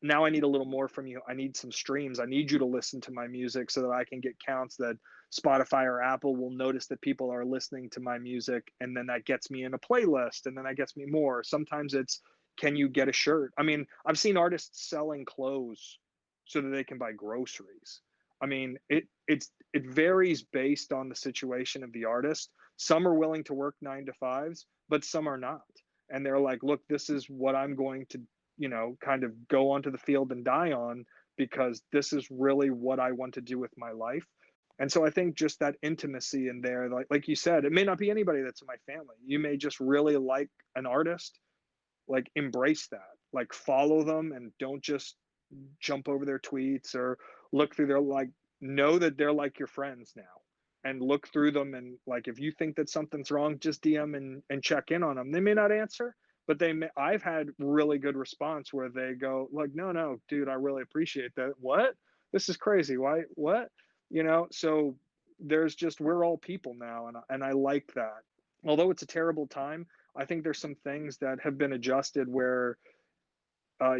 Now I need a little more from you. I need some streams. I need you to listen to my music so that I can get counts that Spotify or Apple will notice that people are listening to my music. And then that gets me in a playlist, and then that gets me more. Sometimes it's, can you get a shirt? I mean, I've seen artists selling clothes so that they can buy groceries. I mean, it varies based on the situation of the artist. Some are willing to work 9 to 5s, but some are not. And they're like, look, this is what I'm going to, kind of go onto the field and die on, because this is really what I want to do with my life. And so I think just that intimacy in there, like you said, it may not be anybody that's in my family. You may just really like an artist, like embrace that, like follow them, and don't just jump over their tweets or look through their, like, know that they're like your friends now, and look through them. And like, if you think that something's wrong, just DM and check in on them. They may not answer, but I've had really good response where they go like, no, dude, I really appreciate that. What? This is crazy. Why? What? So there's just, we're all people now. And I like that. Although it's a terrible time, I think there's some things that have been adjusted where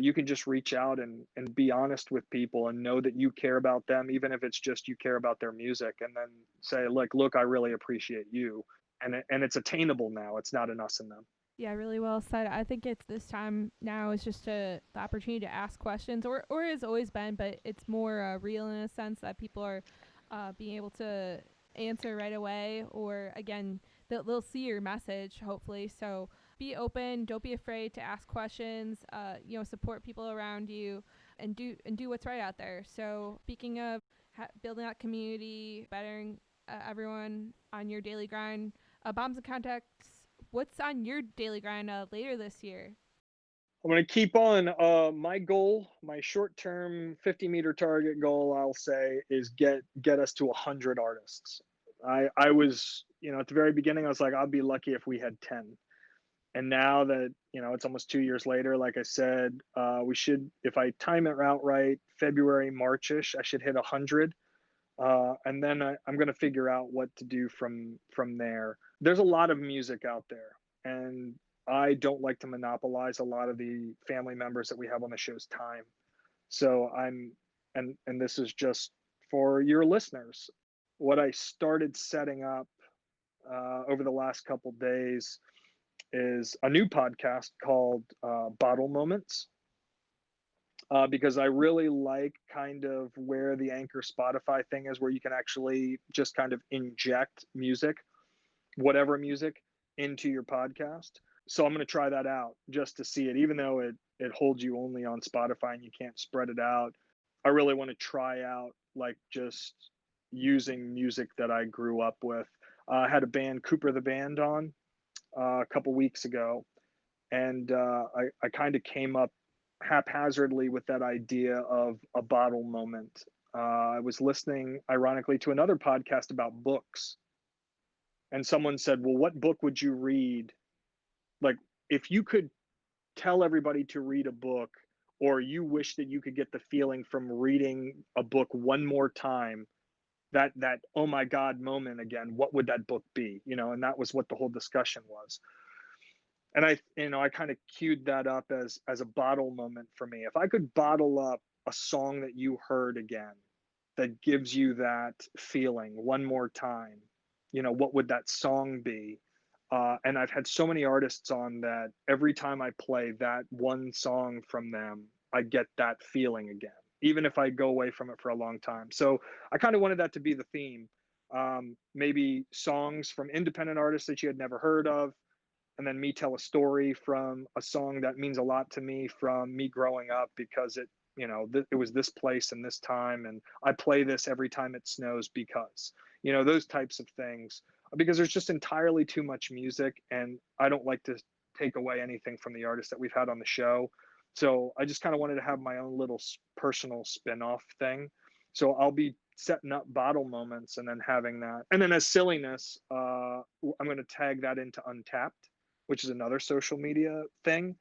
you can just reach out and be honest with people and know that you care about them, even if it's just you care about their music, and then say, like, look, I really appreciate you. And it's attainable now. It's not an us and them. Yeah, really well said. I think it's this time now is just the opportunity to ask questions, or has always been, but it's more real in a sense that people are being able to answer right away, or again, they'll see your message, hopefully. So be open. Don't be afraid to ask questions. Support people around you. and do what's right out there. So speaking of building out community, bettering everyone on your daily grind, Bombs and Context, what's on your daily grind later this year? I'm going to keep on. My goal, my short-term 50-meter target goal, I'll say, is get us to 100 artists. I was, at the very beginning, I was like, I'll be lucky if we had 10. And now that, it's almost 2 years later, like I said, we should, if I time it out right, February, Marchish, I should hit 100. And then I'm going to figure out what to do from there. There's a lot of music out there, and I don't like to monopolize a lot of the family members that we have on the show's time. So and this is just for your listeners. What I started setting up over the last couple days is a new podcast called Bottle Moments. Because I really like kind of where the Anchor Spotify thing is, where you can actually just kind of inject music, whatever music, into your podcast. So I'm going to try that out just to see it, even though it holds you only on Spotify and you can't spread it out. I really want to try out like just using music that I grew up with. I had a band, Cooper the Band, on a couple weeks ago, and I kind of came up haphazardly with that idea of a bottle moment. I was listening, ironically, to another podcast about books, and someone said, "Well, what book would you read? Like, if you could tell everybody to read a book, or you wish that you could get the feeling from reading a book one more time, that oh my God moment again, what would that book be?" And that was what the whole discussion was. And I kind of queued that up as a bottle moment for me. If I could bottle up a song that you heard again that gives you that feeling one more time, what would that song be? And I've had so many artists on that every time I play that one song from them, I get that feeling again, even if I go away from it for a long time. So I kind of wanted that to be the theme. Maybe songs from independent artists that you had never heard of, and then me tell a story from a song that means a lot to me from me growing up, because it was this place and this time, and I play this every time it snows, because those types of things, because there's just entirely too much music, and I don't like to take away anything from the artists that we've had on the show. So I just kind of wanted to have my own little personal spin-off thing. So I'll be setting up bottle moments and then having that, and then as silliness, I'm going to tag that into Untapped, which is another social media thing,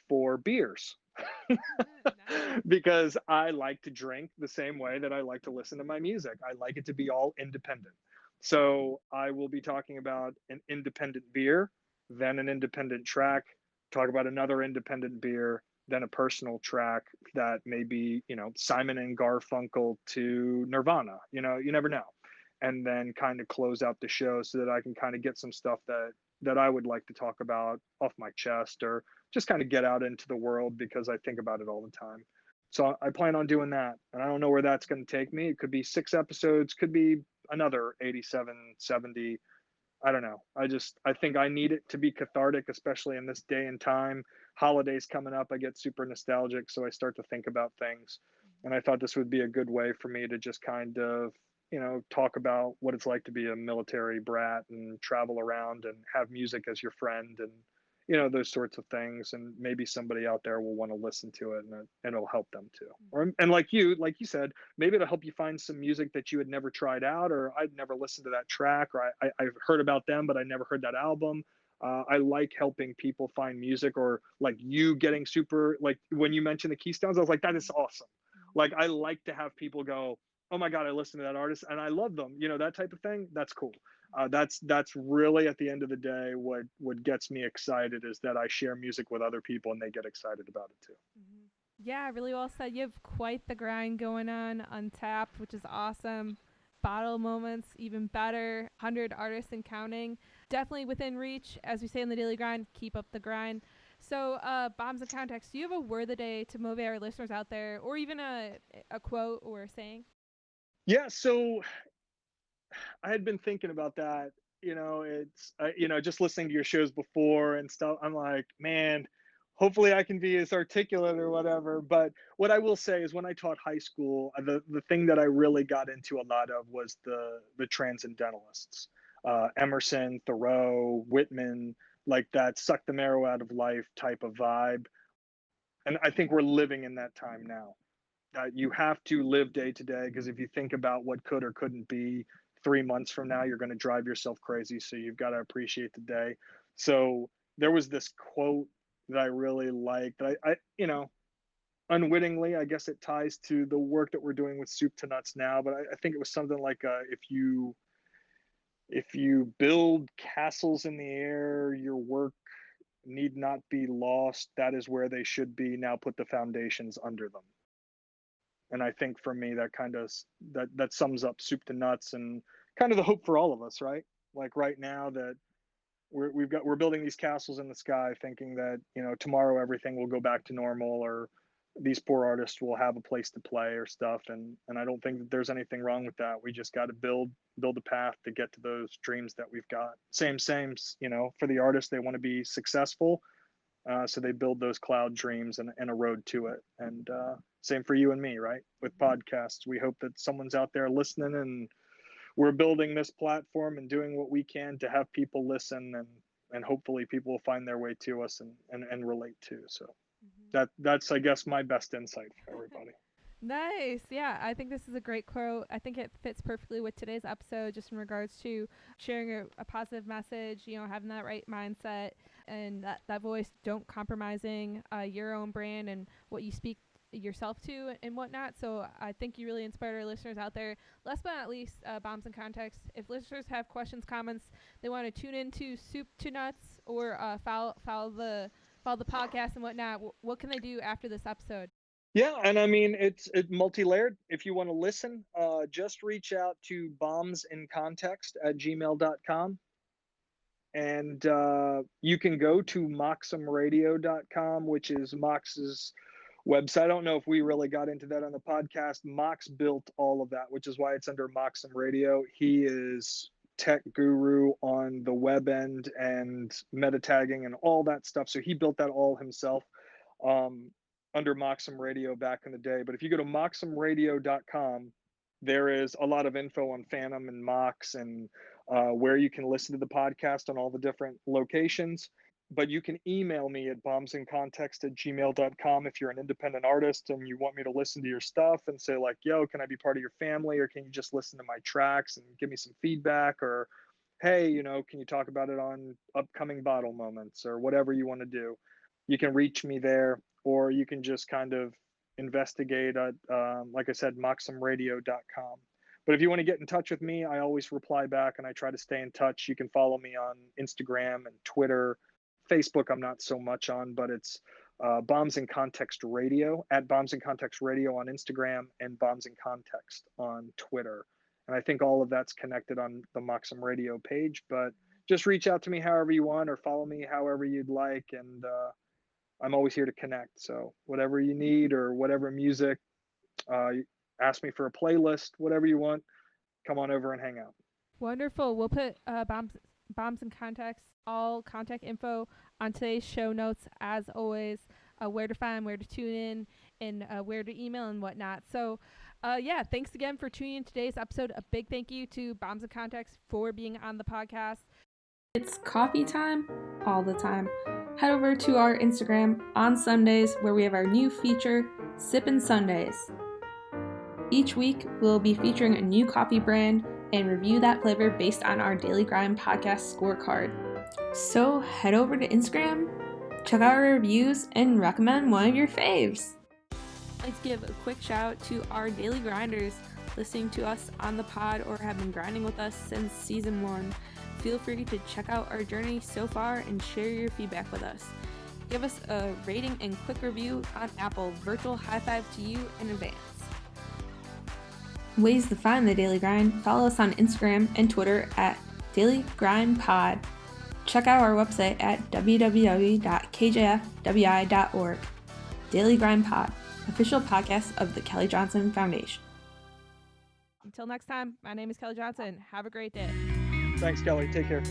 for beers. Nice. Because I like to drink the same way that I like to listen to my music. I like it to be all independent. So I will be talking about an independent beer, then an independent track, talk about another independent beer, then a personal track that may be, Simon and Garfunkel to Nirvana. You never know. And then kind of close out the show so that I can kind of get some stuff that I would like to talk about off my chest, or just kind of get out into the world, because I think about it all the time. So I plan on doing that. And I don't know where that's going to take me. It could be 6 episodes, could be another 87, 70. I don't know. I think I need it to be cathartic, especially in this day and time. Holidays coming up, I get super nostalgic. So I start to think about things. And I thought this would be a good way for me to just kind of, talk about what it's like to be a military brat and travel around and have music as your friend, and, those sorts of things. And maybe somebody out there will want to listen to it, and it'll help them too. And like you said, maybe it'll help you find some music that you had never tried out, or I'd never listened to that track, or I've heard about them, but I never heard that album. I like helping people find music, or like you getting super, like when you mentioned the Keystones, I was like, that is awesome. Like, I like to have people go, oh my God, I listened to that artist and I love them. That type of thing. That's cool. That's really, at the end of the day, what gets me excited, is that I share music with other people and they get excited about it too. Yeah, really well said. You have quite the grind going on Untapped, which is awesome. Bottle moments, even better. 100 artists and counting. Definitely within reach. As we say in the daily grind, keep up the grind. So, Bombs and Context, do you have a word of the day to motivate our listeners out there, or even a quote or a saying? Yeah. So I had been thinking about that. It's, just listening to your shows before and stuff. I'm like, man, hopefully I can be as articulate or whatever. But what I will say is when I taught high school, the thing that I really got into a lot of was the transcendentalists, Emerson, Thoreau, Whitman, like that suck the marrow out of life type of vibe. And I think we're living in that time now. You have to live day to day, because if you think about what could or couldn't be 3 months from now, you're going to drive yourself crazy. So you've got to appreciate the day. So there was this quote that I really liked. I unwittingly, I guess it ties to the work that we're doing with Soup to Nuts now. But I think it was something like, if you build castles in the air, your work need not be lost. That is where they should be. Now put the foundations under them. And I think for me, that kind of that sums up Soup to Nuts and kind of the hope for all of us, right? Like right now that we're building these castles in the sky, thinking that tomorrow everything will go back to normal, or these poor artists will have a place to play or stuff. And I don't think that there's anything wrong with that. We just got to build a path to get to those dreams that we've got. Same, for the artists, they want to be successful. So they build those cloud dreams and a road to it. And same for you and me, right? With podcasts, we hope that someone's out there listening, and we're building this platform and doing what we can to have people listen, and hopefully people will find their way to us and relate to. So that's, I guess, my best insight for everybody. Nice. Yeah, I think this is a great quote. I think it fits perfectly with today's episode, just in regards to sharing a positive message, having that right mindset and that voice, don't compromising your own brand and what you speak yourself to and whatnot. So I think you really inspired our listeners out there. Last but not least, Bombs in Context. If listeners have questions, comments, they want to tune into Soup to Nuts or follow the podcast and whatnot, what can they do after this episode? Yeah, and I mean it's multi-layered. If you want to listen, just reach out to bombsincontext@gmail.com, and you can go to moxumradio.com, which is Mox's website. I don't know if we really got into that on the podcast. Mox built all of that, which is why it's under Moxum Radio. He is tech guru on the web end and meta tagging and all that stuff. So he built that all himself. Under Moxum Radio back in the day. But if you go to moxumradio.com, there is a lot of info on Phantom and Mox, and where you can listen to the podcast on all the different locations. But you can email me at bombsincontext@gmail.com if you're an independent artist and you want me to listen to your stuff and say like, yo, can I be part of your family, or can you just listen to my tracks and give me some feedback, or hey, can you talk about it on upcoming bottle moments, or whatever you want to do. You can reach me there, or you can just kind of investigate at, like I said, moxumradio.com. But if you want to get in touch with me, I always reply back and I try to stay in touch. You can follow me on Instagram and Twitter. Facebook, I'm not so much on, but it's Bombs in Context Radio, at Bombs in Context Radio on Instagram, and Bombs in Context on Twitter. And I think all of that's connected on the Moxum Radio page. But just reach out to me however you want, or follow me however you'd like. And I'm always here to connect. So whatever you need, or whatever music, ask me for a playlist, whatever you want, come on over and hang out. Wonderful. We'll put Bombs in Context, all contact info on today's show notes, as always, where to find, where to tune in, and where to email and whatnot. So thanks again for tuning in today's episode. A big thank you to Bombs in Context for being on the podcast. It's coffee time all the time. Head over to our Instagram on Sundays, where we have our new feature, Sippin' Sundays. Each week, we'll be featuring a new coffee brand and review that flavor based on our Daily Grind podcast scorecard. So head over to Instagram, check out our reviews, and recommend one of your faves. I'd like to give a quick shout out to our daily grinders listening to us on the pod or have been grinding with us since season 1. Feel free to check out our journey so far and share your feedback with us. Give us a rating and quick review on Apple. Virtual high five to you in advance. Ways to find the Daily Grind: follow us on Instagram and Twitter at Daily Grind Pod. Check out our website at www.kjfwi.org. Daily Grind Pod, official podcast of the Kelly Johnson Foundation. Until next time, my name is Kelly Johnson. Have a great day. Thanks, Kelly. Take care.